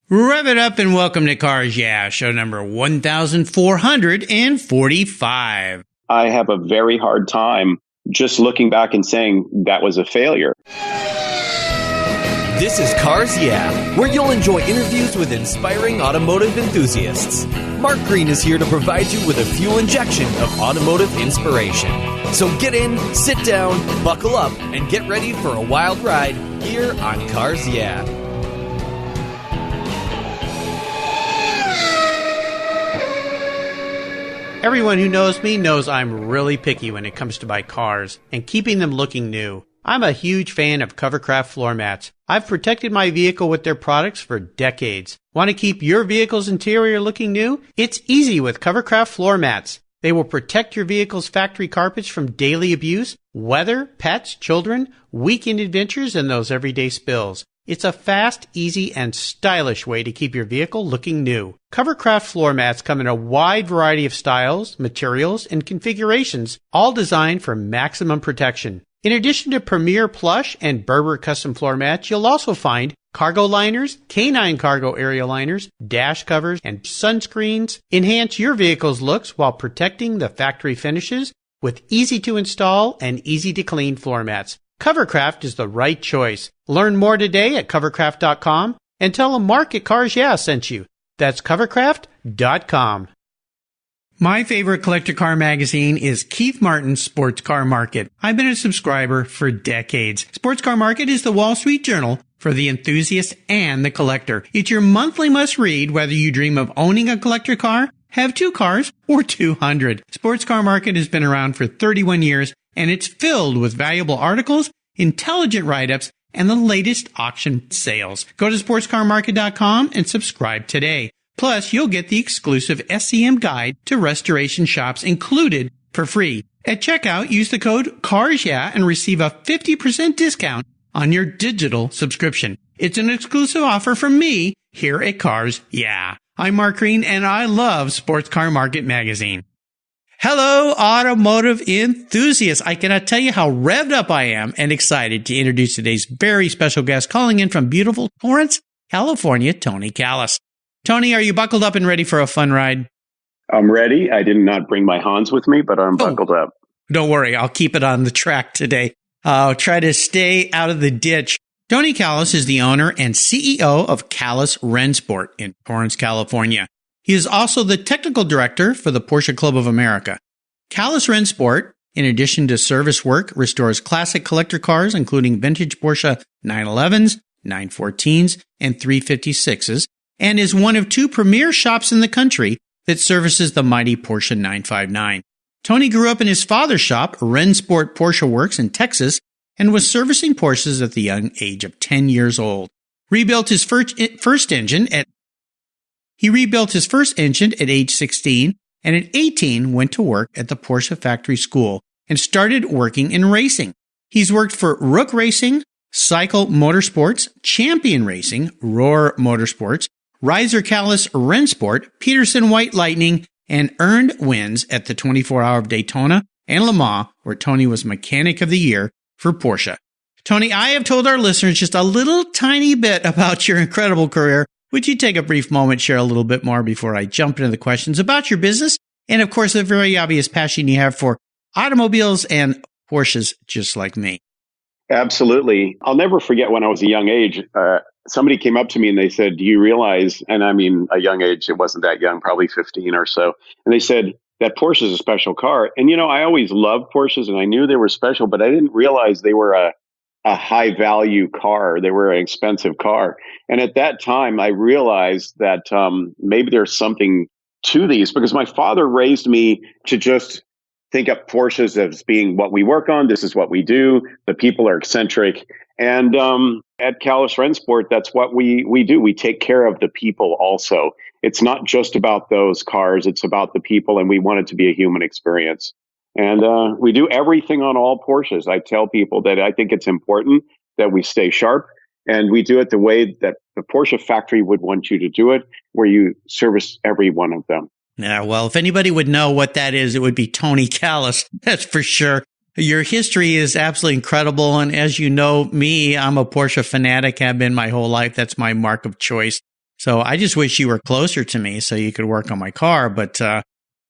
Rev it up and welcome to Cars Yeah, show number 1445. I have a very hard time just looking back and saying that was a failure. This is Cars Yeah, where you'll enjoy interviews with inspiring automotive enthusiasts. Mark Green is here to provide you with a fuel injection of automotive inspiration. So get in, sit down, buckle up, and get ready for a wild ride here on Cars Yeah. Everyone who knows me knows I'm really picky when it comes to my cars and keeping them looking new. I'm a huge fan of Covercraft floor mats. I've protected my vehicle with their products for decades. Want to keep your vehicle's interior looking new? It's easy with Covercraft floor mats. They will protect your vehicle's factory carpets from daily abuse, weather, pets, children, weekend adventures, and those everyday spills. It's a fast, easy, and stylish way to keep your vehicle looking new. Covercraft floor mats come in a wide variety of styles, materials, and configurations, all designed for maximum protection. In addition to Premier Plush and Berber custom floor mats, you'll also find cargo liners, canine cargo area liners, dash covers, and sunscreens. Enhance your vehicle's looks while protecting the factory finishes with easy-to-install and easy-to-clean floor mats. Covercraft is the right choice. Learn more today at covercraft.com and tell them Mark at Cars Yeah sent you. That's covercraft.com. My favorite collector car magazine is Keith Martin's Sports Car Market. I've been a subscriber for decades. Sports Car Market is the Wall Street Journal for the enthusiast and the collector. It's your monthly must-read whether you dream of owning a collector car, have 2 cars, or 200. Sports Car Market has been around for 31 years, and it's filled with valuable articles, intelligent write-ups, and the latest auction sales. Go to sportscarmarket.com and subscribe today. Plus, you'll get the exclusive SCM guide to restoration shops included for free. At checkout, use the code CARSYEAH and receive a 50% discount on your digital subscription. It's an exclusive offer from me here at Cars Yeah. I'm Mark Green, and I love Sports Car Market magazine. Hello, automotive enthusiasts. I cannot tell you how revved up I am and excited to introduce today's very special guest calling in from beautiful Torrance, California, Tony Callas. Tony, are you buckled up and ready for a fun ride? I'm ready. I did not bring my Hans with me, but I'm buckled up. Don't worry. I'll keep it on the track today. I'll try to stay out of the ditch. Tony Callas is the owner and CEO of Callas Rennsport in Torrance, California. He is also the technical director for the Porsche Club of America. Callas Rennsport, in addition to service work, restores classic collector cars, including vintage Porsche 911s, 914s, and 356s, and is one of 2 premier shops in the country that services the mighty Porsche 959. Tony grew up in his father's shop, Rennsport Porsche Works in Texas, and was servicing Porsches at the young age of 10 years old. He rebuilt his first engine at age 16, and at 18 went to work at the Porsche Factory School and started working in racing. He's worked for Roock Racing, Seikel Motorsport, Champion Racing, Rohr Motorsport, Reiser-Callas Rennsport, Peterson White-Lightning, and earned wins at the 24-hour of Daytona and Le Mans, where Tony was Mechanic of the Year for Porsche. Tony, I have told our listeners just a little tiny bit about your incredible career. Would you take a brief moment, share a little bit more before I jump into the questions about your business and, of course, the very obvious passion you have for automobiles and Porsches just like me? Absolutely. I'll never forget when I was a young age, somebody came up to me and they said, do you realize, and I mean a young age, it wasn't that young, probably 15 or so, and they said that Porsche is a special car. And, I always loved Porsches and I knew they were special, but I didn't realize they were a high value car. They were an expensive car. And at that time, I realized that maybe there's something to these because my father raised me to just think of Porsches as being what we work on. This is what we do. The people are eccentric. And at Callas Rennsport, that's what we do. We take care of the people also. It's not just about those cars. It's about the people, and we want it to be a human experience. And we do everything on all Porsches. I tell people that I think it's important that we stay sharp, and we do it the way that the Porsche factory would want you to do it, where you service every one of them. Yeah, well, if anybody would know what that is, it would be Tony Callas, that's for sure. Your history is absolutely incredible. And as you know me, I'm a Porsche fanatic, have been my whole life. That's my mark of choice. So I just wish you were closer to me so you could work on my car. But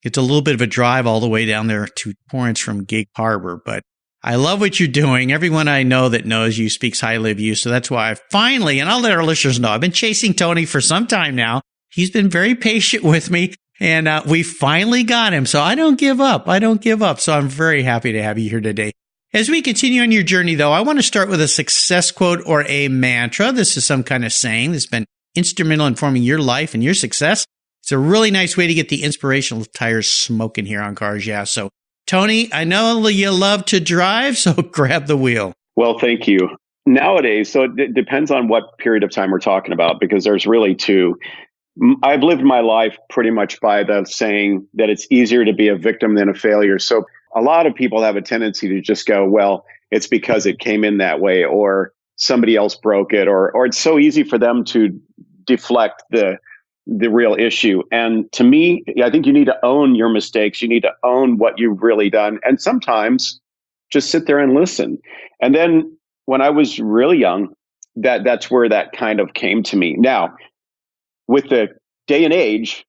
it's a little bit of a drive all the way down there to Torrance from Gig Harbor. But I love what you're doing. Everyone I know that knows you speaks highly of you. So that's why I finally, and I'll let our listeners know, I've been chasing Tony for some time now. He's been very patient with me, and we finally got him. So I don't give up. So I'm very happy to have you here today. As we continue on your journey, though, I want to start with a success quote or a mantra. This is some kind of saying that's been instrumental in forming your life and your success. It's a really nice way to get the inspirational tires smoking here on Cars Yeah. So, Tony, I know you love to drive, so grab the wheel. Well, thank you. Nowadays, so it depends on what period of time we're talking about, because there's really two. I've lived my life pretty much by the saying that it's easier to be a victim than a failure. So a lot of people have a tendency to just go, well, it's because it came in that way, or somebody else broke it, or it's so easy for them to deflect the real issue. And to me, I think you need to own your mistakes. You need to own what you've really done. And sometimes just sit there and listen. And then when I was really young, that's where that kind of came to me. Now, with the day and age,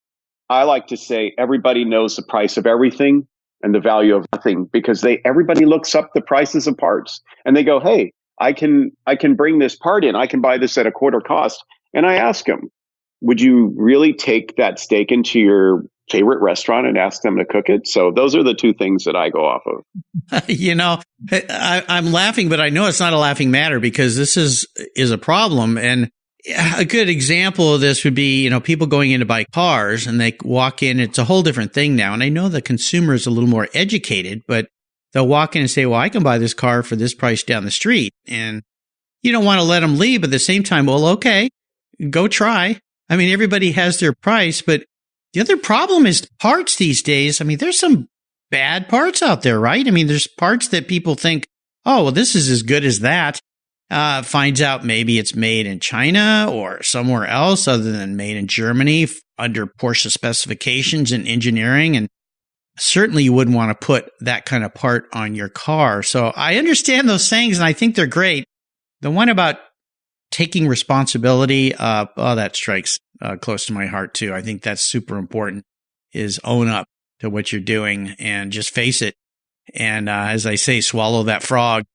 I like to say everybody knows the price of everything and the value of nothing, because everybody looks up the prices of parts and they go, hey, I can bring this part in. I can buy this at a quarter cost. And I ask them, would you really take that steak into your favorite restaurant and ask them to cook it? So those are the two things that I go off of. I'm laughing, but I know it's not a laughing matter, because this is a problem. And a good example of this would be, people going in to buy cars and they walk in. It's a whole different thing now. And I know the consumer is a little more educated, but they'll walk in and say, well, I can buy this car for this price down the street. And you don't want to let them leave. But at the same time, well, okay, go try. I mean, everybody has their price, but the other problem is parts these days. I mean, there's some bad parts out there, right? I mean, there's parts that people think, oh, well, this is as good as that. Finds out maybe it's made in China or somewhere else other than made in Germany under Porsche specifications and engineering. And certainly you wouldn't want to put that kind of part on your car. So I understand those sayings and I think they're great. The one about taking responsibility, that strikes close to my heart too. I think that's super important, is own up to what you're doing and just face it. And as I say, swallow that frog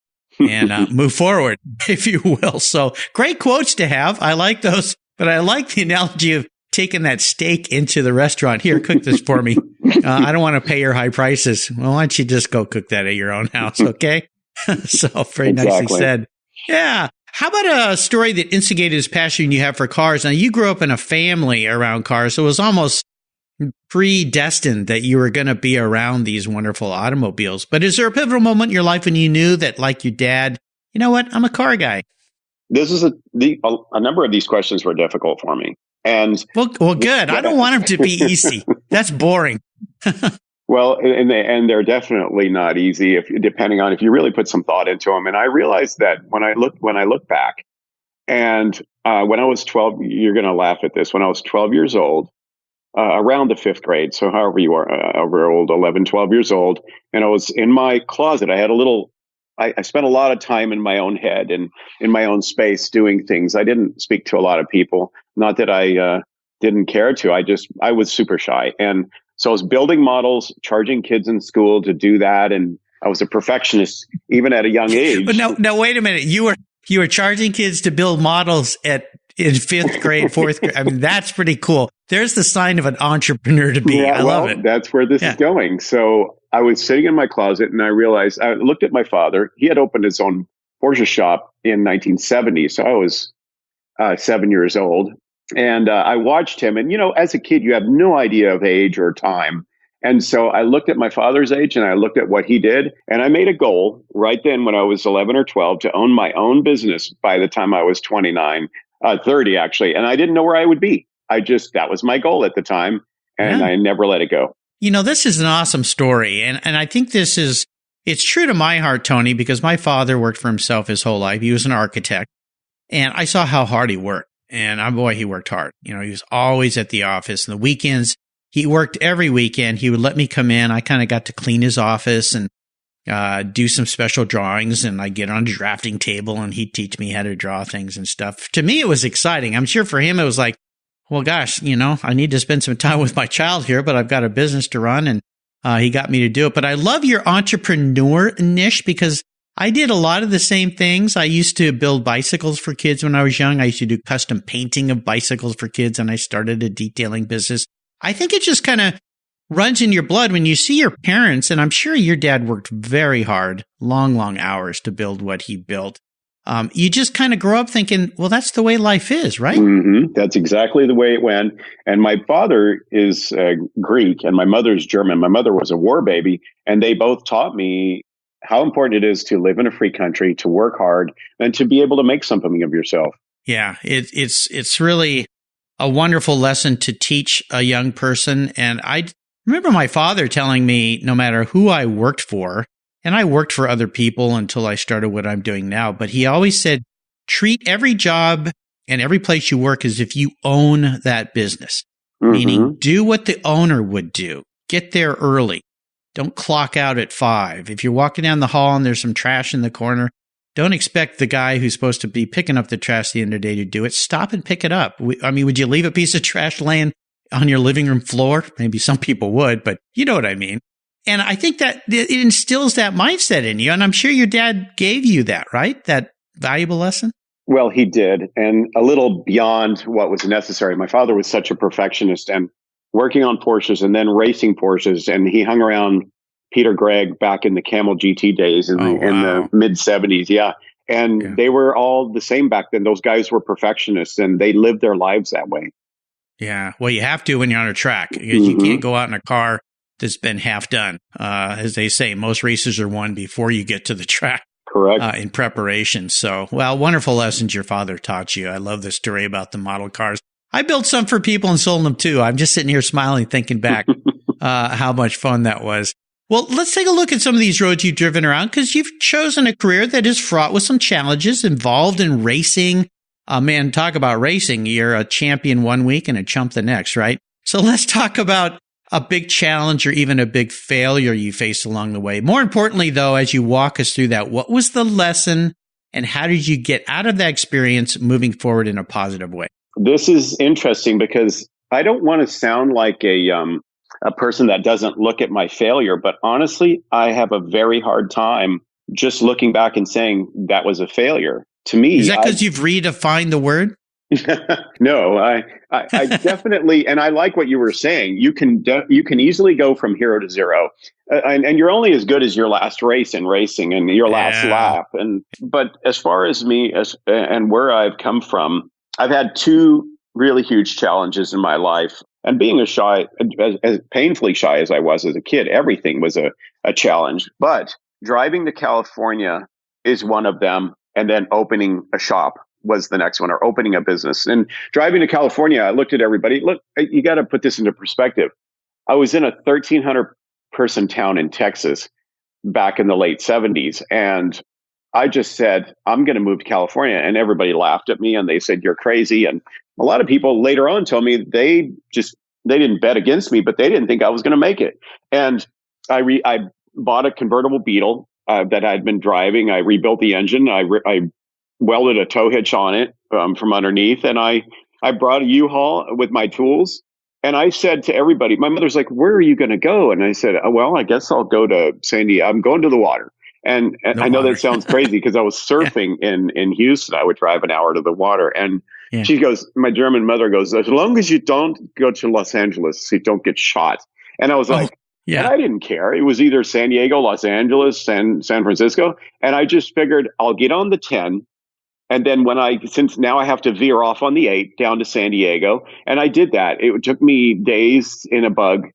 and move forward, if you will. So great quotes to have. I like those, but I like the analogy of taking that steak into the restaurant. Here, cook this for me. I don't want to pay your high prices. Well, why don't you just go cook that at your own house, okay? So very nicely said. Yeah. How about a story that instigated this passion you have for cars? Now, you grew up in a family around cars, so it was almost predestined that you were going to be around these wonderful automobiles. But is there a pivotal moment in your life when you knew that, like your dad, you know what, I'm a car guy? This is a number of these questions were difficult for me. And well, good. I don't want them to be easy. That's boring. Well, and they're definitely not easy depending on if you really put some thought into them. And I realized that when I look back, and when I was 12, you're going to laugh at this. When I was 12 years old, around the fifth grade, so however you are, over old, 11, 12 years old, and I was in my closet. I had I spent a lot of time in my own head and in my own space doing things. I didn't speak to a lot of people. Not that I didn't care to. I was super shy. And so I was building models, charging kids in school to do that. And I was a perfectionist even at a young age. But no, wait a minute. You were charging kids to build models in fifth grade, fourth grade. I mean, that's pretty cool. There's the sign of an entrepreneur to be. Yeah, I love it. That's where this is going. So I was sitting in my closet and I realized, I looked at my father. He had opened his own Porsche shop in 1970. So I was 7 years old. And I watched him. And, as a kid, you have no idea of age or time. And so I looked at my father's age and I looked at what he did. And I made a goal right then when I was 11 or 12 to own my own business by the time I was 30 actually. And I didn't know where I would be. That was my goal at the time. And I never let it go. This is an awesome story. And I think it's true to my heart, Tony, because my father worked for himself his whole life. He was an architect and I saw how hard he worked. And boy, he worked hard. He was always at the office. And the weekends, he worked every weekend. He would let me come in. I kind of got to clean his office and do some special drawings. And I'd get on a drafting table and he'd teach me how to draw things and stuff. To me, it was exciting. I'm sure for him, it was like, Well, gosh, I need to spend some time with my child here, but I've got a business to run, and he got me to do it. But I love your entrepreneur niche because I did a lot of the same things. I used to build bicycles for kids when I was young. I used to do custom painting of bicycles for kids, and I started a detailing business. I think it just kind of runs in your blood when you see your parents, and I'm sure your dad worked very hard, long, long hours to build what he built. You just kind of grow up thinking, well, that's the way life is, right? Mm-hmm. That's exactly the way it went. And my father is Greek and my mother's German. My mother was a war baby, and they both taught me how important it is to live in a free country, to work hard, and to be able to make something of yourself. Yeah, it's really a wonderful lesson to teach a young person. And I remember my father telling me, no matter who I worked for, and I worked for other people until I started what I'm doing now, but he always said, treat every job and every place you work as if you own that business, meaning do what the owner would do. Get there early. Don't clock out at 5. If you're walking down the hall and there's some trash in the corner, don't expect the guy who's supposed to be picking up the trash at the end of the day to do it. Stop and pick it up. Would you leave a piece of trash laying on your living room floor? Maybe some people would, but you know what I mean. And I think that it instills that mindset in you. And I'm sure your dad gave you that, right? That valuable lesson? Well, he did. And a little beyond what was necessary. My father was such a perfectionist and working on Porsches and then racing Porsches. And he hung around Peter Gregg back in the Camel GT days in the mid 70s. Yeah. And they were all the same back then. Those guys were perfectionists and they lived their lives that way. Yeah. Well, you have to when you're on a track because you can't go out in a car that's been half done. As they say, most races are won before you get to the track. Correct. In preparation. So, well, wonderful lessons your father taught you. I love the story about the model cars. I built some for people and sold them too. I'm just sitting here smiling, thinking back how much fun that was. Well, let's take a look at some of these roads you've driven around because you've chosen a career that is fraught with some challenges involved in racing. Man, talk about racing. You're a champion one week and a chump the next, right? So let's talk about a big challenge or even a big failure you faced along the way. More importantly, though, as you walk us through that, what was the lesson and how did you get out of that experience moving forward in a positive way? This is interesting because I don't want to sound like a person that doesn't look at my failure, but honestly, I have a very hard time just looking back and saying that was a failure. To me, is that because you've redefined the word? No, I definitely, and I like what you were saying. You can easily go from hero to zero, and you're only as good as your last race in racing and your last lap. But as far as me and where I've come from, I've had two really huge challenges in my life. And being as painfully shy as I was as a kid, everything was a challenge. But driving to California is one of them, and then opening a shop was the next one, or opening a business. And driving to California, I looked at everybody. Look, you got to put this into perspective. I was in a 1,300 person town in Texas back in the late 70s. And I just said, I'm going to move to California. And everybody laughed at me and they said, you're crazy. And a lot of people later on told me they didn't bet against me, but they didn't think I was going to make it. And I bought a convertible Beetle that I'd been driving. I rebuilt the engine. I welded a tow hitch on it from underneath. And I brought a U-Haul with my tools. And I said to everybody, my mother's like, where are you going to go? And I said, well, I guess I'll go to San Diego. I'm going to the water. And I know that sounds crazy because I was surfing in Houston. I would drive an hour to the water. And she goes, my German mother goes, as long as you don't go to Los Angeles, you don't get shot. And I was like, and I didn't care. It was either San Diego, Los Angeles, and San Francisco. And I just figured I'll get on the 10. And then since now I have to veer off on the 8 down to San Diego. And I did that. It took me days in a bug.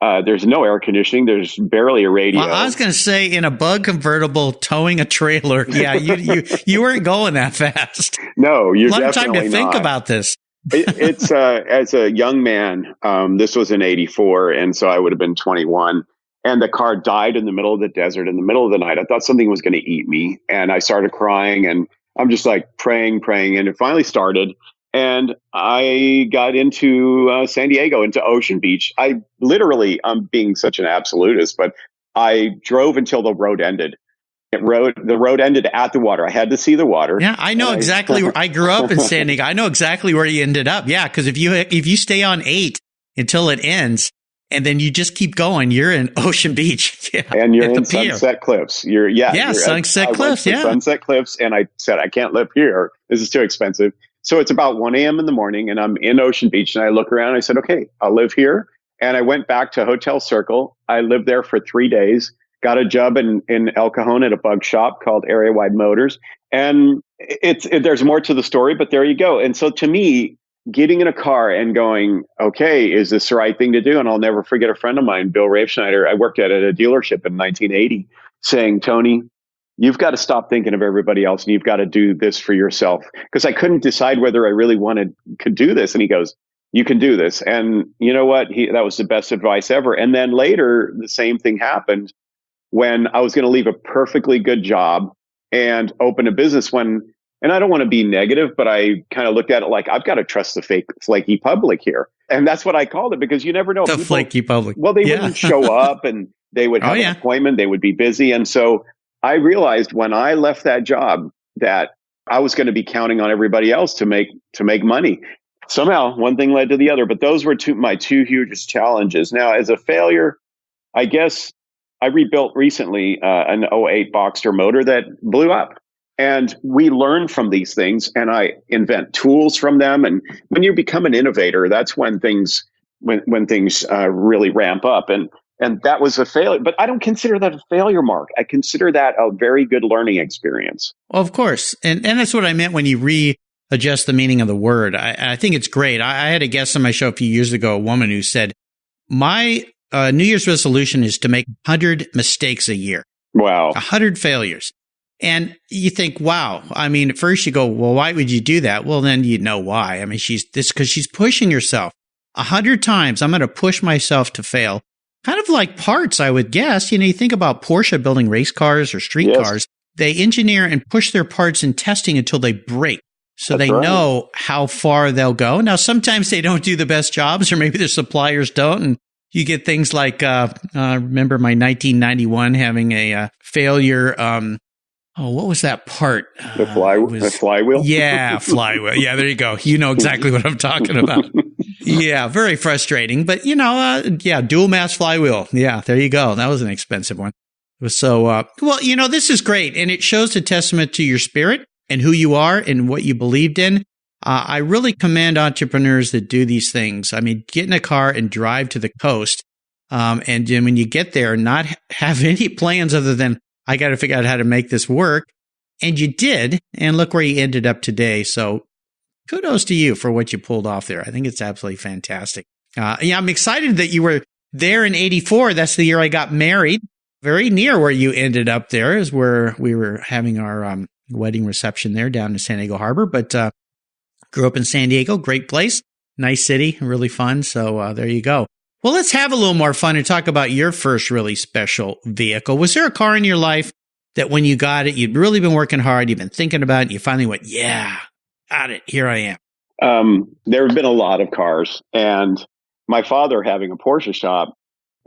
There's no air conditioning. There's barely a radio. Well, I was going to say in a bug convertible towing a trailer. Yeah, you weren't going that fast. No, you're definitely not. A lot of time to think about this. It's as a young man, this was in 84. And so I would have been 21. And the car died in the middle of the desert in the middle of the night. I thought something was going to eat me. And I started crying and I'm just like praying. And it finally started. And I got into San Diego, into Ocean Beach. I'm being such an absolutist, but I drove until the road ended. The road ended at the water. I had to see the water. Yeah, I know exactly. I grew up in San Diego. I know exactly where you ended up. Yeah, because if you stay on 8 until it ends, and then you just keep going, you're in Ocean Beach. Yeah, and you're in Sunset Cliffs. You're Sunset Cliffs. Yeah, Sunset Cliffs. And I said, I can't live here. This is too expensive. So it's about 1 a.m. in the morning, and I'm in Ocean Beach, and I look around. And I said, okay, I'll live here. And I went back to Hotel Circle. I lived there for 3 days. Got a job in El Cajon at a bug shop called Area Wide Motors. And there's more to the story, but there you go. And so to me, getting in a car and going, okay, is this the right thing to do? And I'll never forget a friend of mine, Bill Raveschneider. I worked at a dealership in 1980, saying, Tony, you've got to stop thinking of everybody else, and you've got to do this for yourself. Because I couldn't decide whether I really could do this. And he goes, you can do this. And you know what? That was the best advice ever. And then later, the same thing happened when I was going to leave a perfectly good job and open a business and I don't want to be negative, but I kind of looked at it like, I've got to trust the flaky public here. And that's what I called it, because you never know. The flaky public. Well, they wouldn't show up, and they would have an appointment. They would be busy. And so I realized when I left that job that I was going to be counting on everybody else to make money. Somehow one thing led to the other, but those were my two hugest challenges. Now, as a failure, I guess I rebuilt recently an '08 Boxster motor that blew up. And we learn from these things, and I invent tools from them. And when you become an innovator, that's when things really ramp up. And that was a failure. But I don't consider that a failure, Mark. I consider that a very good learning experience. Well, of course. And that's what I meant when you readjust the meaning of the word. I think it's great. I had a guest on my show a few years ago, a woman who said, my New Year's resolution is to make 100 mistakes a year. Wow. 100 failures. And you think, wow. I mean, at first you go, well, why would you do that? Well, then you know why. I mean, because she's pushing herself 100 times. I'm going to push myself to fail. Kind of like parts, I would guess. You think about Porsche building race cars or street cars. They engineer and push their parts in testing until they break. So they know how far they'll go. Now, sometimes they don't do the best jobs, or maybe their suppliers don't. And you get things like, remember my 1991 having a failure. What was that part? The flywheel? Yeah, flywheel. Yeah, there you go. You know exactly what I'm talking about. Yeah, very frustrating. But, dual mass flywheel. Yeah, there you go. That was an expensive one. So, this is great. And it shows a testament to your spirit and who you are and what you believed in. I really commend entrepreneurs that do these things. I mean, get in a car and drive to the coast. And then when you get there, not have any plans other than, I got to figure out how to make this work. And you did. And look where you ended up today. So kudos to you for what you pulled off there. I think it's absolutely fantastic. I'm excited that you were there in 84. That's the year I got married. Very near where you ended up there is where we were having our wedding reception there down in San Diego Harbor. But grew up in San Diego. Great place. Nice city. Really fun. So there you go. Well, let's have a little more fun and talk about your first really special vehicle. Was there a car in your life that when you got it, you'd really been working hard, you've been thinking about it, and you finally went, yeah, got it, here I am? There have been a lot of cars. And my father, having a Porsche shop,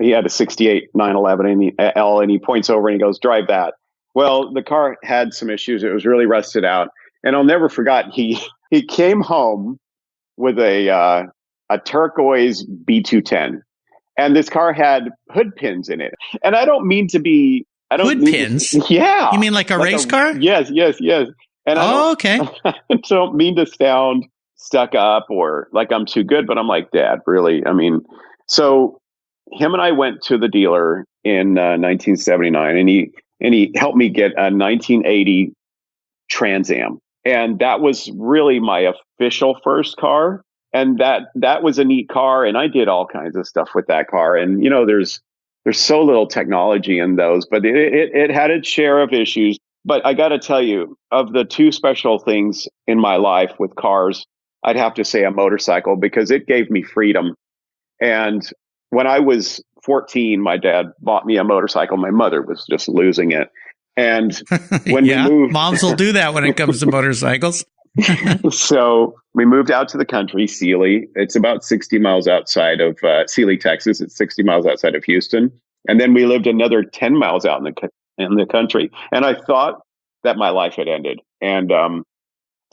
he had a 68 911 L, and he points over and he goes, drive that. Well, the car had some issues. It was really rusted out. And I'll never forget, he came home with a turquoise B210. And this car had hood pins in it. And I don't mean to be... Hood pins? Yeah. You mean like a race car? Yes. And okay. I don't mean to sound stuck up or like I'm too good, but I'm like, Dad, really? I mean, so him and I went to the dealer in 1979, and he helped me get a 1980 Trans Am. And that was really my official first car. And that was a neat car. And I did all kinds of stuff with that car. And, there's so little technology in those, but it had its share of issues. But I got to tell you, of the two special things in my life with cars, I'd have to say a motorcycle, because it gave me freedom. And when I was 14, my dad bought me a motorcycle. My mother was just losing it. And when we moved, moms will do that when it comes to motorcycles. So we moved out to the country, Sealy. It's about 60 miles outside of Sealy, Texas. It's 60 miles outside of Houston. And then we lived another 10 miles out in the country. And I thought that my life had ended. And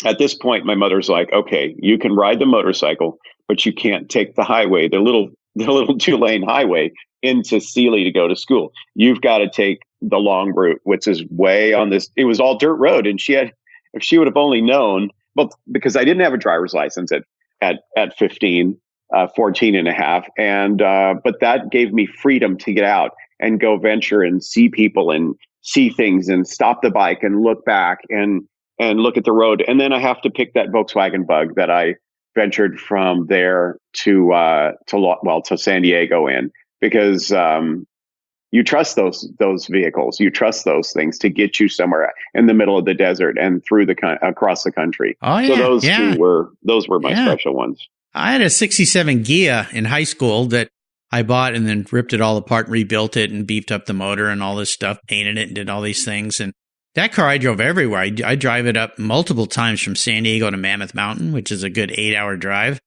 at this point, my mother's like, okay, you can ride the motorcycle, but you can't take the highway, the little 2-lane highway into Sealy to go to school. You've got to take the long route, which is way on this. It was all dirt road. And if she would have only known, well, because I didn't have a driver's license at 15, 14 and a half. And, but that gave me freedom to get out and go venture and see people and see things and stop the bike and look back and look at the road. And then I have to pick that Volkswagen Bug that I ventured from there to San Diego in, because you trust those vehicles, you trust those things to get you somewhere in the middle of the desert and through across the country. Oh yeah, so those were my special ones. I had a '67 Ghia in high school that I bought and then ripped it all apart and rebuilt it and beefed up the motor and all this stuff, painted it and did all these things. And that car I drove everywhere. I drive it up multiple times from San Diego to Mammoth Mountain, which is a good 8-hour drive.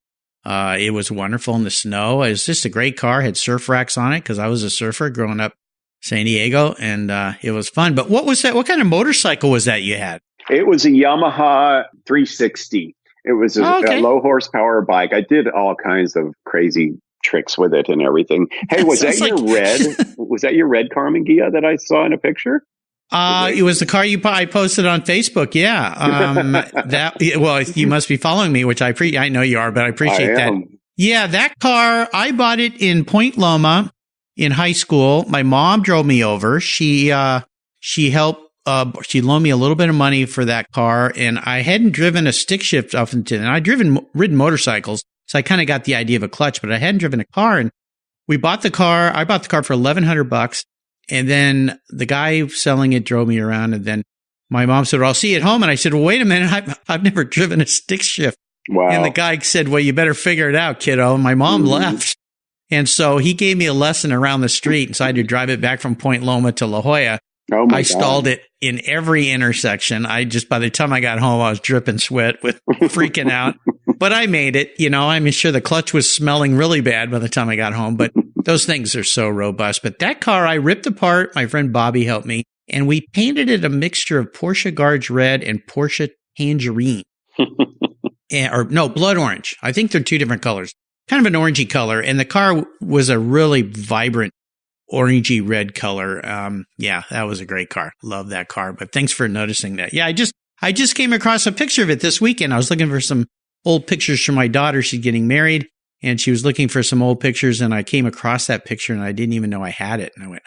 It was wonderful in the snow. It was just a great car. Had surf racks on it because I was a surfer growing up San Diego, and it was fun. But what was that? What kind of motorcycle was that you had? It was a Yamaha 360. It was a low horsepower bike. I did all kinds of crazy tricks with it and everything. Hey, was that your red Carmen Ghia that I saw in a picture? It was the car I posted on Facebook. Yeah. Well, you must be following me, which I know you are, but I appreciate that. Yeah. That car, I bought it in Point Loma in high school. My mom drove me over. She helped, she loaned me a little bit of money for that car, and I hadn't driven a stick shift up until then. I'd ridden motorcycles, so I kind of got the idea of a clutch, but I hadn't driven a car. And we bought the car. I bought the car for $1,100. And then the guy selling it drove me around. And then my mom said, well, I'll see you at home. And I said, well, wait a minute. I've never driven a stick shift. Wow. And the guy said, well, you better figure it out, kiddo. And my mom left. And so he gave me a lesson around the street. And so I had to drive it back from Point Loma to La Jolla. Oh my God. Stalled it in every intersection. By the time I got home, I was dripping sweat with freaking out. But I made it, I'm sure the clutch was smelling really bad by the time I got home, but those things are so robust. But that car I ripped apart. My friend Bobby helped me, and we painted it a mixture of Porsche Guards Red and Porsche Tangerine. Blood Orange. I think they're two different colors. Kind of an orangey color. And the car was a really vibrant orangey red color. That was a great car. Love that car. But thanks for noticing that. Yeah, I just came across a picture of it this weekend. I was looking for some old pictures from my daughter. She's getting married, and she was looking for some old pictures, and I came across that picture, and I didn't even know I had it. And I went,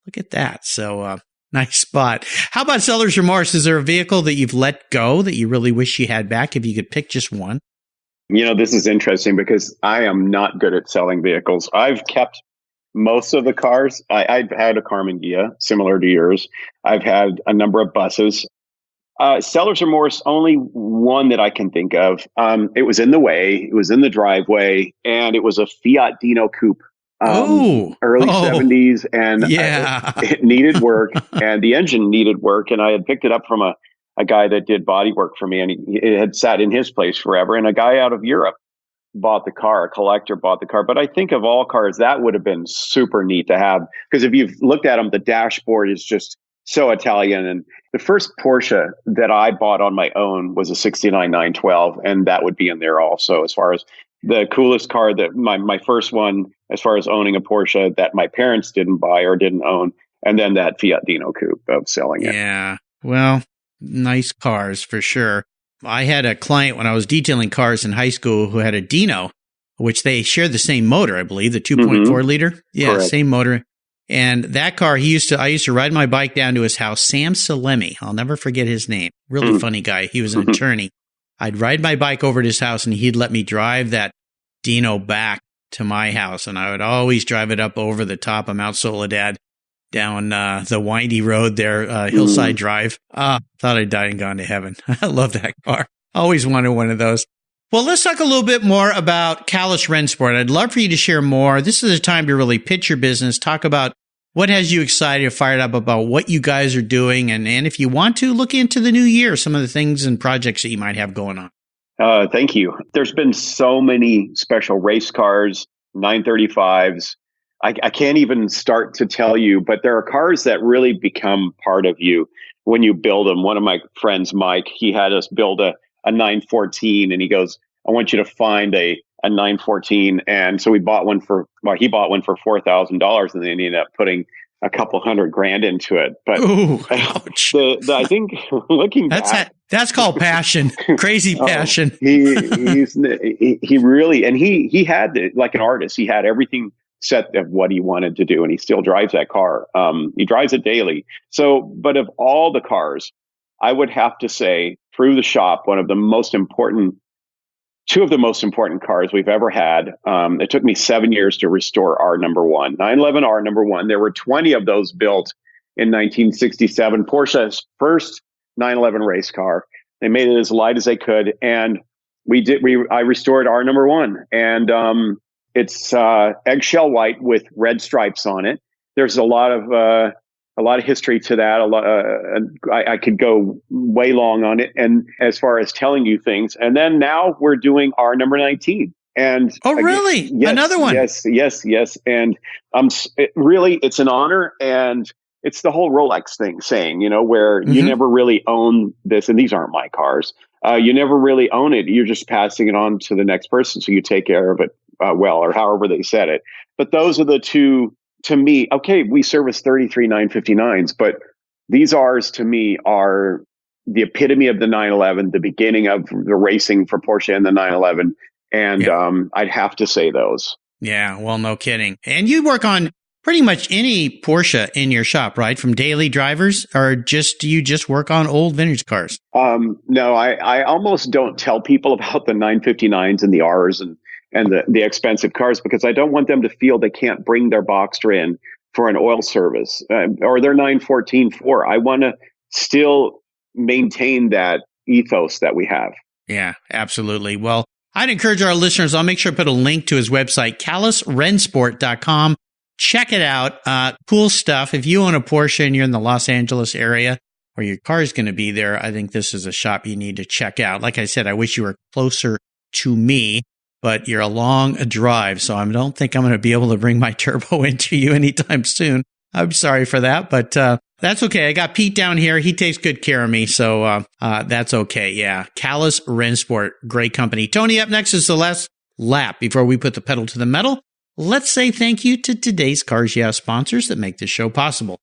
look at that. So, nice spot. How about seller's remorse? Is there a vehicle that you've let go that you really wish you had back, if you could pick just one? This is interesting because I am not good at selling vehicles. I've kept most of the cars. I've had a Carmen Ghia, similar to yours. I've had a number of buses. Seller's remorse, only one that I can think of. It was in the way, it was in the driveway, and it was a Fiat Dino Coupe, early 70s, and it needed work, and the engine needed work, and I had picked it up from a guy that did body work for me, and it had sat in his place forever, and a guy out of Europe bought the car, a collector bought the car. But I think of all cars, that would have been super neat to have, because if you've looked at them, the dashboard is just so Italian. And the first Porsche that I bought on my own was a 69 912, and that would be in there also, as far as the coolest car that my first one, as far as owning a Porsche that my parents didn't buy or didn't own. And then that Fiat Dino Coupe of selling it. Yeah. Well, nice cars for sure. I had a client when I was detailing cars in high school who had a Dino, which they share the same motor, I believe, the 2.4 liter. Yeah, correct. Same motor. And that car, I used to ride my bike down to his house, Sam Salemi. I'll never forget his name. Really funny guy. He was an attorney. I'd ride my bike over to his house, and he'd let me drive that Dino back to my house. And I would always drive it up over the top of Mount Soledad, down the windy road there, Hillside Drive. Thought I'd died and gone to heaven. I love that car. Always wanted one of those. Well, let's talk a little bit more about Callas Rennsport. I'd love for you to share more. This is a time to really pitch your business, talk about what has you excited or fired up about what you guys are doing. And if you want to, look into the new year, some of the things and projects that you might have going on. Thank you. There's been so many special race cars, 935s, I can't even start to tell you, but there are cars that really become part of you when you build them. One of my friends, Mike, he had us build a 914, and he goes, I want you to find a 914. And so he bought one for $4,000, and then he ended up putting a couple $100,000 into it. But ooh, ouch. I think looking back, that's called passion, crazy passion. He really, and he had, like an artist, he had everything set of what he wanted to do, and he still drives that car. He drives it daily. So, but of all the cars, I would have to say, through the shop, two of the most important cars we've ever had. It took me 7 years to restore our number one, 911R number one. There were 20 of those built in 1967. Porsche's first 911 race car. They made it as light as they could, and I restored our number one, and it's eggshell white with red stripes on it. There's a lot of history to that. I could go way long on it, and as far as telling you things. And then now we're doing our number 19. And really? Yes, another one? Yes. And it's an honor, and it's the whole Rolex thing, saying, where you never really own this, and these aren't my cars. You never really own it. You're just passing it on to the next person, so you take care of it well, or however they said it. But those are the two. To me, okay, we service 33 959s, but these R's to me are the epitome of the 911, the beginning of the racing for Porsche and the 911. And I'd have to say those. Yeah, well, no kidding. And you work on pretty much any Porsche in your shop, right? From daily drivers, or do you just work on old vintage cars? No, I almost don't tell people about the 959s and the R's and the expensive cars, because I don't want them to feel they can't bring their Boxster in for an oil service or their 914-4. I want to still maintain that ethos that we have. Yeah, absolutely. Well, I'd encourage our listeners, I'll make sure to put a link to his website, CalasRennsport.com. Check it out. Cool stuff. If you own a Porsche and you're in the Los Angeles area, or your car is going to be there, I think this is a shop you need to check out. Like I said, I wish you were closer to me, but you're a long drive, so I don't think I'm going to be able to bring my turbo into you anytime soon. I'm sorry for that, but that's okay. I got Pete down here. He takes good care of me, so that's okay. Yeah, Calas Rennsport, great company. Tony, up next is the last lap before we put the pedal to the metal. Let's say thank you to today's Cars Yeah sponsors that make this show possible.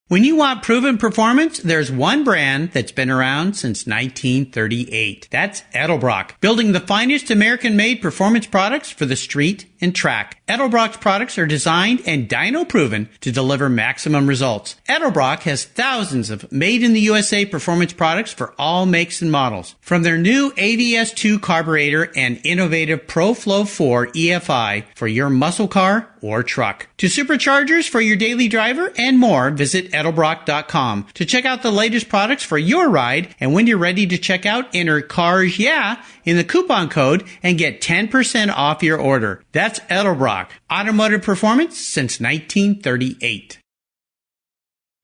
When you want proven performance, there's one brand that's been around since 1938. That's Edelbrock, building the finest American-made performance products for the street and track. Edelbrock's products are designed and dyno-proven to deliver maximum results. Edelbrock has thousands of made-in-the-USA performance products for all makes and models. From their new AVS2 carburetor and innovative ProFlow 4 EFI for your muscle car or truck, to superchargers for your daily driver and more, visit Edelbrock.com to check out the latest products for your ride. And when you're ready to check out, enter Cars Yeah in the coupon code and get 10% off your order. That's Edelbrock, automotive performance since 1938.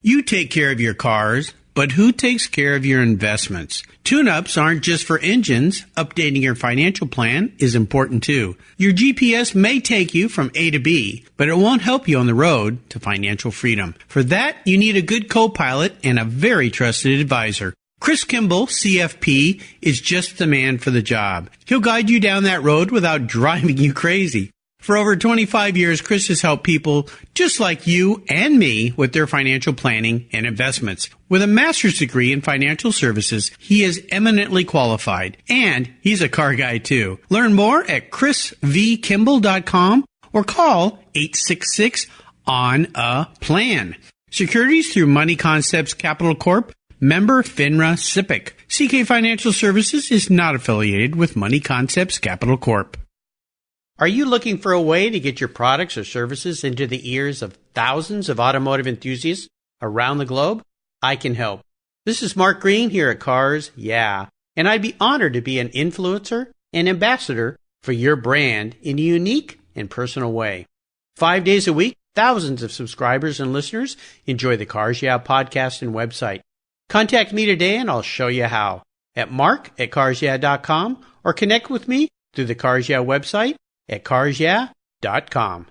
You take care of your cars, but who takes care of your investments? Tune-ups aren't just for engines. Updating your financial plan is important too. Your GPS may take you from A to B, but it won't help you on the road to financial freedom. For that, you need a good co-pilot and a very trusted advisor. Chris Kimball, CFP, is just the man for the job. He'll guide you down that road without driving you crazy. For over 25 years, Chris has helped people just like you and me with their financial planning and investments. With a master's degree in financial services, he is eminently qualified, and he's a car guy too. Learn more at chrisvkimball.com or call 866-ON-A-PLAN. Securities through Money Concepts Capital Corp. Member FINRA SIPC. CK Financial Services is not affiliated with Money Concepts Capital Corp. Are you looking for a way to get your products or services into the ears of thousands of automotive enthusiasts around the globe? I can help. This is Mark Green here at Cars Yeah, and I'd be honored to be an influencer and ambassador for your brand in a unique and personal way. 5 days a week, thousands of subscribers and listeners enjoy the Cars Yeah podcast and website. Contact me today and I'll show you how at mark@carsyeah.com or connect with me through the Cars Yeah website at carsyeah.com.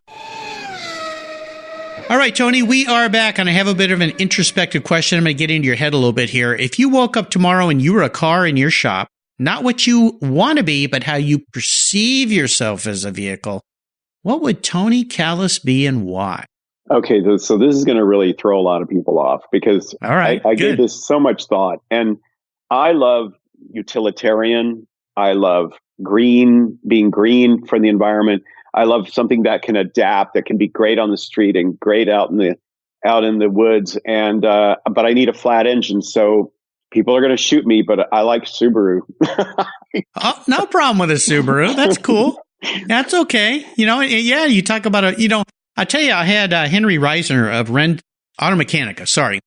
All right, Tony, we are back, and I have a bit of an introspective question. I'm going to get into your head a little bit here. If you woke up tomorrow and you were a car in your shop, not what you want to be, but how you perceive yourself as a vehicle, what would Tony Callas be and why? Okay, so this is going to really throw a lot of people off because All right, I gave this so much thought. And I love utilitarian. I love green, being green for the environment. I love something that can adapt, that can be great on the street and great out in the woods. And but I need a flat engine, so people are going to shoot me. But I like Subaru. Oh, no problem with a Subaru. That's cool. That's okay. Yeah. You talk about I tell you, I had Henry Reiser of Automechanica. Sorry.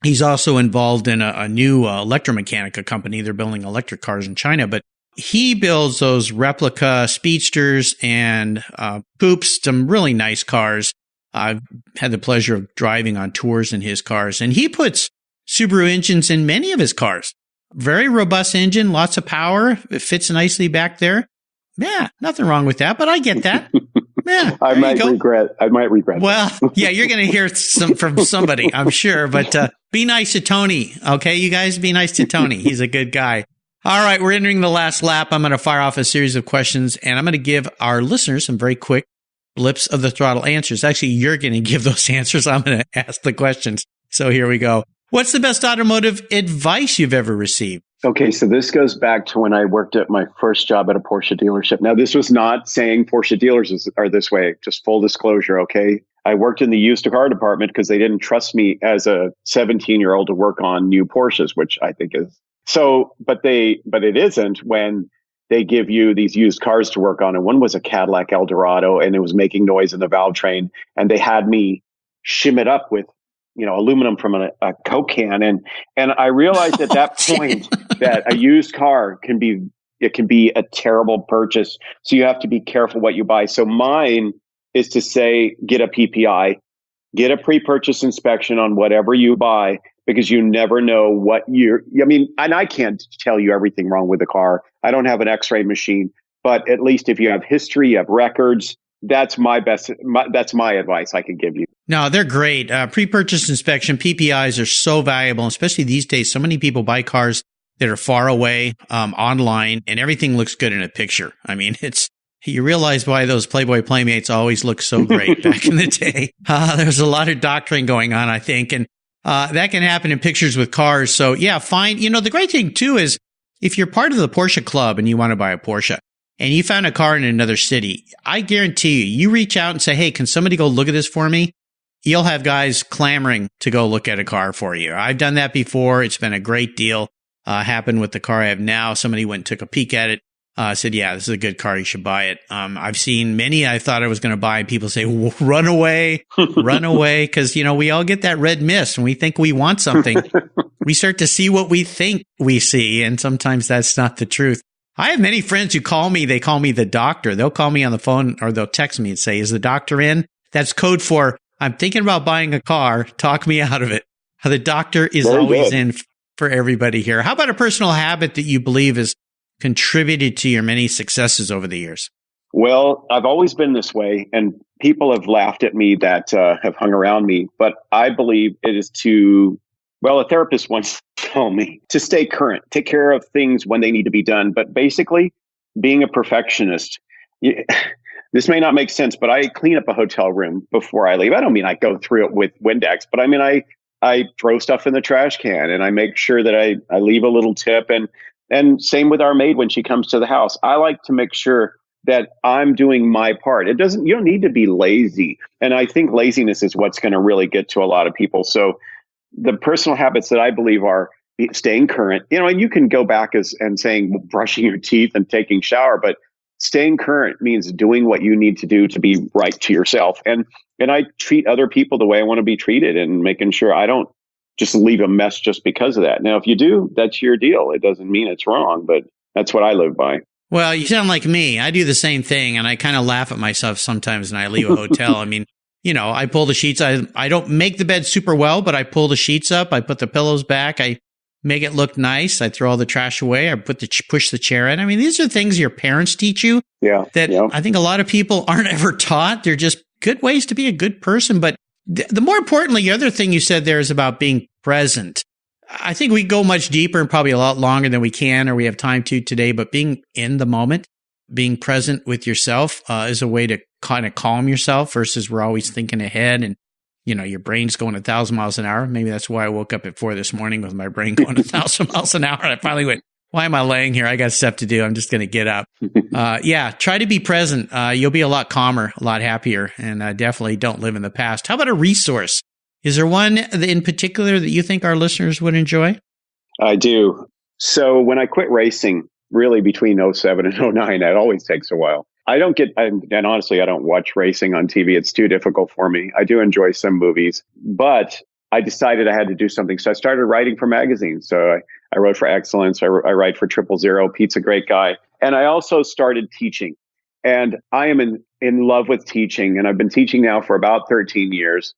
He's also involved in a new electromechanica company. They're building electric cars in China, but he builds those replica speedsters and coupes, some really nice cars. I've had the pleasure of driving on tours in his cars, and he puts Subaru engines in many of his cars. Very robust engine, lots of power. It fits nicely back there. Yeah, nothing wrong with that, but I get that. Yeah, I might regret. Well, yeah, you're going to hear from somebody, I'm sure. But be nice to Tony, okay? You guys be nice to Tony. He's a good guy. All right, we're entering the last lap. I'm going to fire off a series of questions, and I'm going to give our listeners some very quick blips of the throttle answers. Actually, you're going to give those answers. I'm going to ask the questions. So here we go. What's the best automotive advice you've ever received? Okay, so this goes back to when I worked at my first job at a Porsche dealership. Now, this was not saying Porsche dealers are this way, just full disclosure, okay? I worked in the used car department because they didn't trust me as a 17-year-old to work on new Porsches, which I think is so, but it isn't when they give you these used cars to work on. And one was a Cadillac Eldorado, and it was making noise in the valve train, and they had me shim it up with aluminum from a Coke can. And I realized at that point that a used car can be a terrible purchase. So you have to be careful what you buy. So mine is to say, get a PPI, get a pre-purchase inspection on whatever you buy, because you never know and I can't tell you everything wrong with the car. I don't have an x-ray machine, but at least if you have history, you have records, that's my advice I could give you. No, they're great. Pre-purchase inspection, PPIs are so valuable, especially these days. So many people buy cars that are far away online, and everything looks good in a picture. I mean, you realize why those Playboy Playmates always looked so great back in the day. There's a lot of doctoring going on, I think, and that can happen in pictures with cars. So yeah, fine. The great thing too is if you're part of the Porsche Club and you want to buy a Porsche, and you found a car in another city, I guarantee you reach out and say, hey, can somebody go look at this for me? You'll have guys clamoring to go look at a car for you. I've done that before. It's been a great deal. Happened with the car I have now. Somebody went and took a peek at it. Said, yeah, this is a good car. You should buy it. I've seen many I thought I was going to buy. People say, run away, run away. Because, we all get that red mist and we think we want something. We start to see what we think we see. And sometimes that's not the truth. I have many friends who call me. They call me the doctor. They'll call me on the phone or they'll text me and say, is the doctor in? That's code for, I'm thinking about buying a car. Talk me out of it. The doctor is always in for everybody here. How about a personal habit that you believe has contributed to your many successes over the years? Well, I've always been this way, and people have laughed at me that have hung around me, but I believe it is a therapist once told me to stay current, take care of things when they need to be done. But basically, being a perfectionist, this may not make sense, but I clean up a hotel room before I leave. I don't mean I go through it with Windex, but I mean, I throw stuff in the trash can and I make sure that I leave a little tip. And same with our maid when she comes to the house. I like to make sure that I'm doing my part. You don't need to be lazy. And I think laziness is what's going to really get to a lot of people. So the personal habits that I believe are staying current, and you can go back and saying brushing your teeth and taking shower, but staying current means doing what you need to do to be right to yourself. And I treat other people the way I want to be treated and making sure I don't just leave a mess just because of that. Now, if you do, that's your deal. It doesn't mean it's wrong, but that's what I live by. Well, you sound like me. I do the same thing, and I kind of laugh at myself sometimes when I leave a hotel. I mean, I pull the sheets. I don't make the bed super well, but I pull the sheets up. I put the pillows back. I make it look nice. I throw all the trash away. I push the chair in. I mean, these are things your parents teach you that I think a lot of people aren't ever taught. They're just good ways to be a good person. But The more importantly, the other thing you said there is about being present. I think we go much deeper and probably a lot longer than we can or we have time to today, but being in the moment, being present with yourself is a way to kind of calm yourself versus we're always thinking ahead and, your brain's going 1,000 miles an hour. Maybe that's why I woke up at 4 this morning with my brain going 1,000 miles an hour. And I finally went, why am I laying here? I got stuff to do. I'm just going to get up. Try to be present. You'll be a lot calmer, a lot happier, and definitely don't live in the past. How about a resource? Is there one in particular that you think our listeners would enjoy? I do. So when I quit racing, really between '07 and '09, it always takes a while. And honestly, I don't watch racing on TV. It's too difficult for me. I do enjoy some movies, but I decided I had to do something. So I started writing for magazines. So I wrote for Excellence. I write for 000. Pete's a great guy. And I also started teaching. And I am in love with teaching. And I've been teaching now for about 13 years.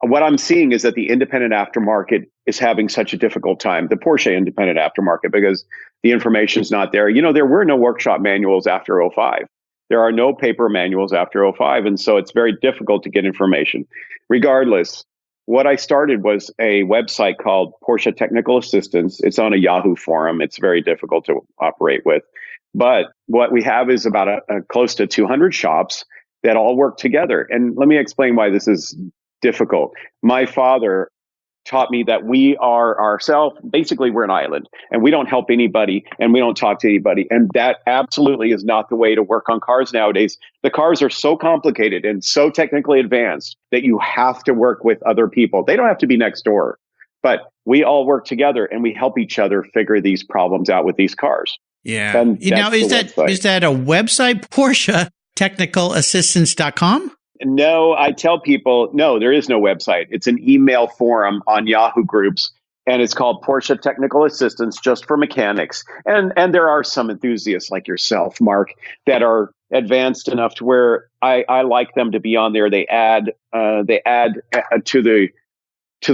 What I'm seeing is that the independent aftermarket is having such a difficult time, the Porsche independent aftermarket, because the information's not there. There were no workshop manuals after '05. There are no paper manuals after '05. And so it's very difficult to get information. Regardless, what I started was a website called Porsche Technical Assistance. It's on a Yahoo forum. It's very difficult to operate with. But what we have is about close to 200 shops that all work together. And let me explain why this is difficult. My father taught me that we are ourselves. Basically, we're an island and we don't help anybody and we don't talk to anybody. And that absolutely is not the way to work on cars nowadays. The cars are so complicated and so technically advanced that you have to work with other people. They don't have to be next door, but we all work together and we help each other figure these problems out with these cars. Yeah. Now, is that a website, Porsche TechnicalAssistance.com? No, I tell people, no, there is no website. It's an email forum on Yahoo groups, and it's called Porsche Technical Assistance just for mechanics. And there are some enthusiasts like yourself, Mark, that are advanced enough to where I like them to be on there. They add to the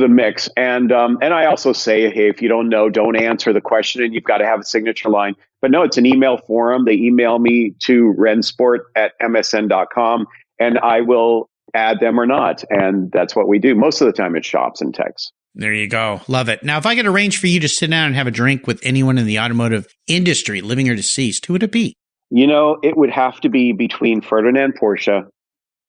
mix. And I also say, hey, if you don't know, don't answer the question and you've got to have a signature line. But no, it's an email forum. They email me to rennsport@msn.com. And I will add them or not. And that's what we do. Most of the time, it's shops and techs. There you go. Love it. Now, if I could arrange for you to sit down and have a drink with anyone in the automotive industry, living or deceased, who would it be? It would have to be between Ferdinand Porsche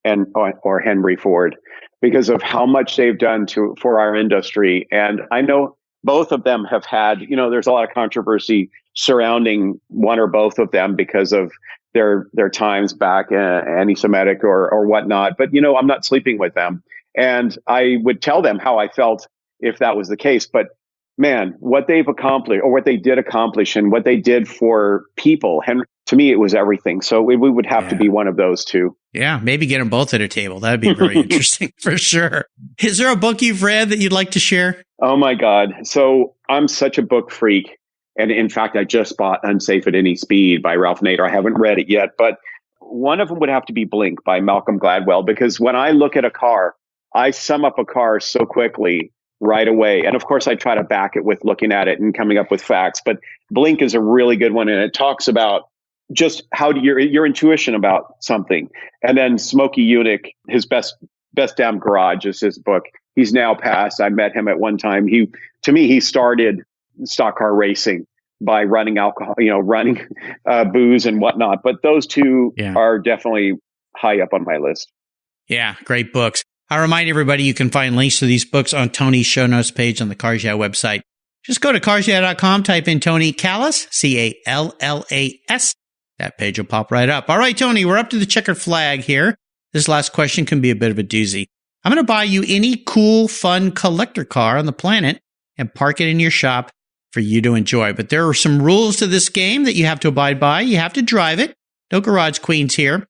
or Henry Ford because of how much they've done for our industry. And I know both of them have had, there's a lot of controversy surrounding one or both of them because of their times back, anti-Semitic or whatnot. But, I'm not sleeping with them. And I would tell them how I felt if that was the case. But man, what they've accomplished or what they did accomplish and what they did for people, Henry, to me, it was everything. So we would have to be one of those two. Yeah, maybe get them both at a table. That'd be very interesting for sure. Is there a book you've read that you'd like to share? Oh, my God. So I'm such a book freak. And in fact, I just bought Unsafe at Any Speed by Ralph Nader. I haven't read it yet, but one of them would have to be Blink by Malcolm Gladwell, because when I look at a car, I sum up a car so quickly right away. And of course, I try to back it with looking at it and coming up with facts. But Blink is a really good one. And it talks about just how do your intuition about something. And then Smokey Yunick, his best damn garage is his book. He's now passed. I met him at one time. He started stock car racing by running alcohol, running booze and whatnot. But those two are definitely high up on my list. Yeah, great books. I remind everybody you can find links to these books on Tony's show notes page on the Cars Yeah website. Just go to carsyeah.com, type in Tony Callas, Callas. That page will pop right up. All right, Tony, we're up to the checkered flag here. This last question can be a bit of a doozy. I'm going to buy you any cool, fun collector car on the planet and park it in your shop for you to enjoy. But there are some rules to this game that you have to abide by. You have to drive it. No garage queens here.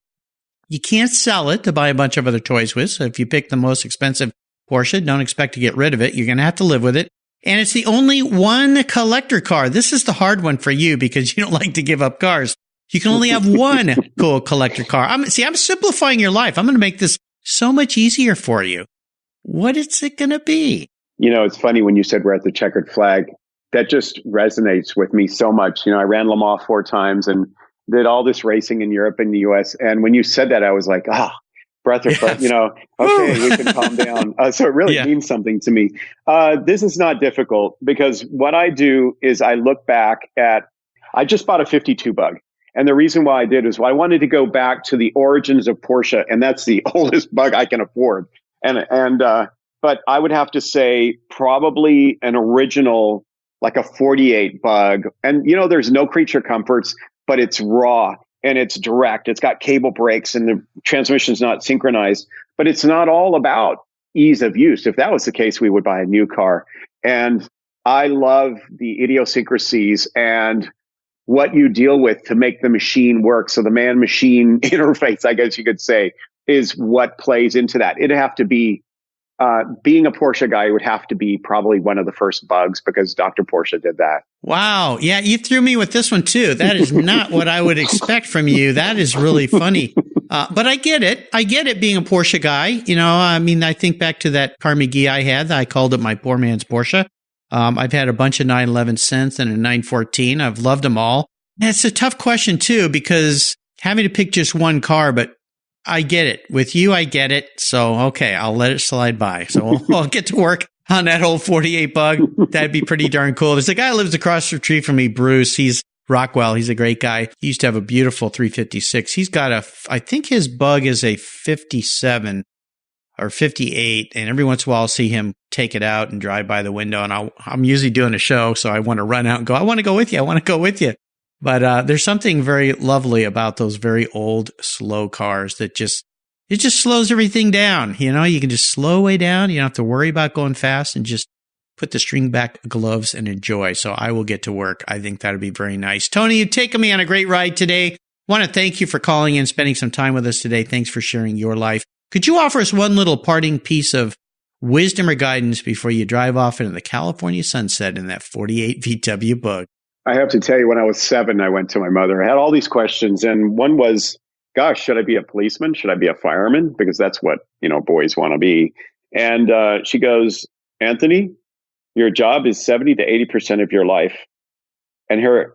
You can't sell it to buy a bunch of other toys with. So if you pick the most expensive Porsche, don't expect to get rid of it. You're going to have to live with it. And it's the only one collector car. This is the hard one for you because you don't like to give up cars. You can only have one cool collector car. I'm simplifying your life. I'm going to make this so much easier for you. What is it going to be? It's funny when you said we're at the checkered flag. That just resonates with me so much. I ran Le Mans 4 times and did all this racing in Europe and the US. And when you said that, I was like, breath of, okay, we can calm down. So it really means something to me. This is not difficult because what I do is I look back I just bought a 52 bug. And the reason why I did is I wanted to go back to the origins of Porsche. And that's the oldest bug I can afford. But I would have to say probably an original, like a 48 bug. And, there's no creature comforts, but it's raw and it's direct. It's got cable brakes and the transmission's not synchronized, but it's not all about ease of use. If that was the case, we would buy a new car. And I love the idiosyncrasies and what you deal with to make the machine work. So the man-machine interface, I guess you could say, is what plays into that. It'd have to be, being a Porsche guy would have to be probably one of the first bugs because Dr. Porsche did that. Wow. Yeah, you threw me with this one too. That is not what I would expect from you. That is really funny. But I get it. I get it being a Porsche guy. I think back to that car McGee I had. I called it my poor man's Porsche. I've had a bunch of 911 since and a 914. I've loved them all. And it's a tough question too, because having to pick just one car, but I get it. With you, I get it. So, okay, I'll let it slide by. So I'll get to work on that whole 48 bug. That'd be pretty darn cool. There's a guy who lives across the street from me, Bruce. He's Rockwell. He's a great guy. He used to have a beautiful 356. He's got I think his bug is a 57 or 58. And every once in a while, I'll see him take it out and drive by the window. And I'm usually doing a show. So I want to run out and go, I want to go with you. I want to go with you. But there's something very lovely about those very old, slow cars that it just slows everything down. You can just slow way down. You don't have to worry about going fast and just put the string back gloves and enjoy. So I will get to work. I think that'd be very nice. Tony, you've taken me on a great ride today. Want to thank you for calling in, spending some time with us today. Thanks for sharing your life. Could you offer us one little parting piece of wisdom or guidance before you drive off into the California sunset in that 48 VW bug? I have to tell you, when I was 7, I went to my mother. I had all these questions. And one was, gosh, should I be a policeman? Should I be a fireman? Because that's what, boys want to be. And she goes, Anthony, your job is 70 to 80% of your life. And her,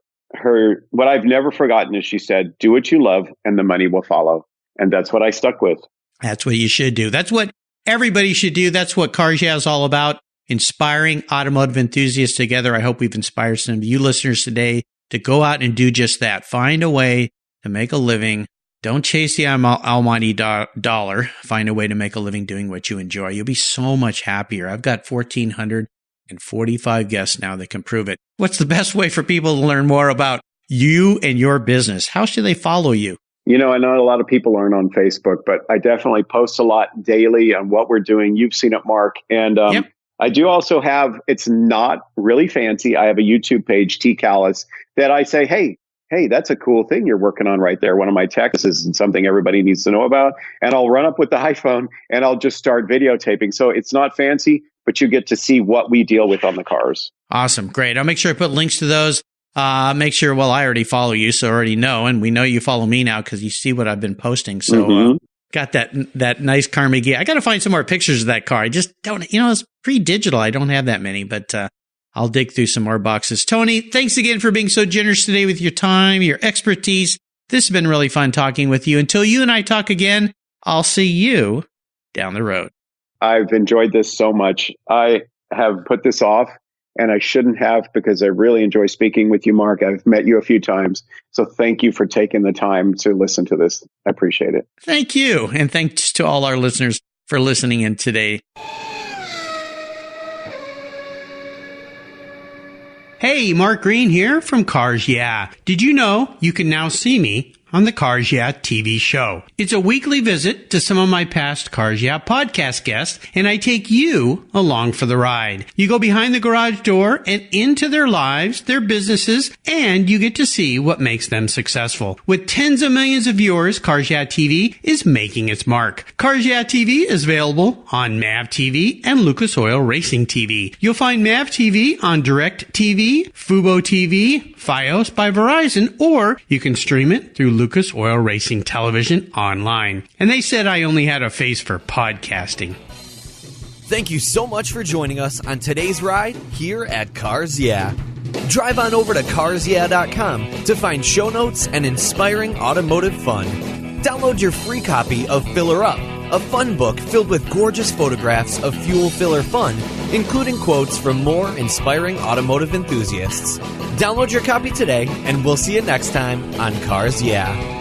what I've never forgotten is she said, do what you love and the money will follow. And that's what I stuck with. That's what you should do. That's what everybody should do. That's what Cars Yeah is all about. Inspiring automotive enthusiasts together. I hope we've inspired some of you listeners today to go out and do just that. Find a way to make a living. Don't chase the almighty dollar. Find a way to make a living doing what you enjoy. You'll be so much happier. I've got 1,445 guests now that can prove it. What's the best way for people to learn more about you and your business? How should they follow you? I know a lot of people aren't on Facebook, but I definitely post a lot daily on what we're doing. You've seen it, Mark. And yep. I do also have, it's not really fancy. I have a YouTube page, T Callas, that I say, hey, that's a cool thing you're working on right there. One of my texts is something everybody needs to know about. And I'll run up with the iPhone and I'll just start videotaping. So it's not fancy, but you get to see what we deal with on the cars. Awesome. Great. I'll make sure I put links to those. Make sure, I already follow you, so I already know. And we know you follow me now because you see what I've been posting. So got that nice car McGee. I got to find some more pictures of that car. I just don't, it's pre-digital. I don't have that many, but I'll dig through some more boxes. Tony, thanks again for being so generous today with your time, your expertise. This has been really fun talking with you. Until you and I talk again, I'll see you down the road. I've enjoyed this so much. I have put this off, and I shouldn't have, because I really enjoy speaking with you, Mark. I've met you a few times. So thank you for taking the time to listen to this. I appreciate it. Thank you. And thanks to all our listeners for listening in today. Hey, Mark Green here from Cars Yeah. Did you know you can now see me on the Cars Yeah TV show? It's a weekly visit to some of my past Cars Yeah podcast guests, and I take you along for the ride. You go behind the garage door and into their lives, their businesses, and you get to see what makes them successful. With tens of millions of viewers, Cars Yeah TV is making its mark. Cars Yeah TV is available on MAV TV and Lucas Oil Racing TV. You'll find MAV TV on Direct TV, Fubo TV, Fios by Verizon, or you can stream it through Lucas Oil Racing Television online. And they said I only had a face for podcasting. Thank you so much for joining us on today's ride here at Cars Yeah. Drive on over to carsyeah.com to find show notes and inspiring automotive fun. Download your free copy of Filler Up, a fun book filled with gorgeous photographs of fuel filler fun, including quotes from more inspiring automotive enthusiasts. Download your copy today, and we'll see you next time on Cars Yeah!